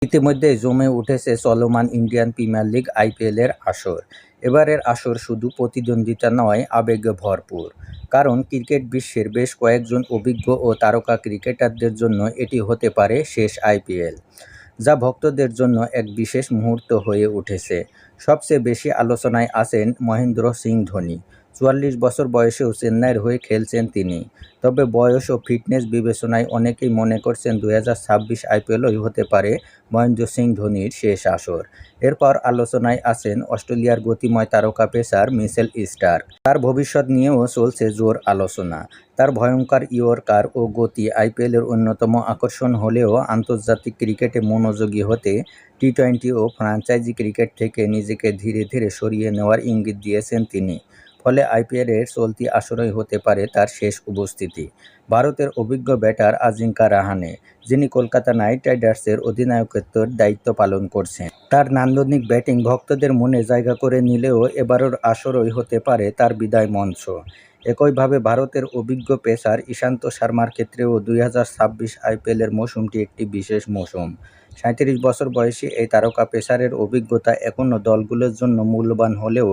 ইতিমধ্যেই জমে উঠেছে চলমান ইন্ডিয়ান প্রিমিয়ার লিগ আইপিএলের আসর। এবারের আসর শুধু প্রতিদ্বন্দ্বিতা নয়, আবেগে ভরপুর। কারণ ক্রিকেট বিশ্বের বেশ কয়েকজন অভিজ্ঞ ও তারকা ক্রিকেটারদের জন্য এটি হতে পারে শেষ আইপিএল, যা ভক্তদের জন্য এক বিশেষ মুহূর্ত হয়ে উঠেছে। সবচেয়ে বেশি আলোচনায় আছেন মহেন্দ্র সিং ধোনি। ৪৪ বছর বয়সেও চেন্নাইয়ের হয়ে খেলছেন তিনি। তবে বয়স ও ফিটনেস বিবেচনায় অনেকেই মনে করছেন ২০২৬ আইপিএলই হতে পারে মহেন্দ্র সিং ধোনির শেষ আসর। এরপর আলোচনায় আছেন অস্ট্রেলিয়ার গতিময় তারকা পেসার মিচেল স্টার্ক। তার ভবিষ্যৎ নিয়েও চলছে জোর আলোচনা। তার ভয়ঙ্কর ইয়র্কার ও গতি আইপিএলের অন্যতম আকর্ষণ হলেও আন্তর্জাতিক ক্রিকেটে মনোযোগী হতে টি-টোয়েন্টি ও ফ্র্যাঞ্চাইজি ক্রিকেট থেকে নিজেকে ধীরে ধীরে সরিয়ে নেওয়ার ইঙ্গিত দিয়েছেন তিনি। ফলে আইপিএলের চলতি আসরেই হতে পারে তার শেষ উপস্থিতি। ভারতের অভিজ্ঞ ব্যাটার আজিঙ্কা রাহানে, যিনি কলকাতা নাইট রাইডার্সের অধিনায়কত্বের দায়িত্ব পালন করছেন, তার নান্দনিক ব্যাটিং ভক্তদের মনে জায়গা করে নিলেও এবারের আসরই হতে পারে তার বিদায় মঞ্চ। একইভাবে ভারতের অভিজ্ঞ পেসার ইশান্ত শর্মার ক্ষেত্রেও ২০২৬ আইপিএলের মৌসুমটি একটি বিশেষ মৌসুম। ৩৭ বছর বয়সী এই তারকা পেসারের অভিজ্ঞতা এখনও দলগুলোর জন্য মূল্যবান হলেও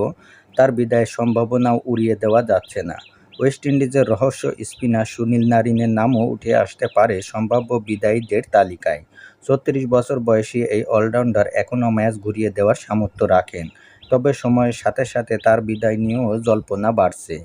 তার বিদায়ের সম্ভাবনাও উড়িয়ে দেওয়া যাচ্ছে না। ওয়েস্ট ইন্ডিজের রহস্য স্পিনার সুনীল নারিনের নামও উঠে আসতে পারে সম্ভাব্য বিদায়ীদের তালিকায়। ৩৬ বছর বয়সী এই অলরাউন্ডার এখনও ম্যাচ ঘুরিয়ে দেওয়ার সামর্থ্য রাখেন। তবে সময়ের সাথে সাথে তার বিদায় নিয়েও জল্পনা বাড়ছে।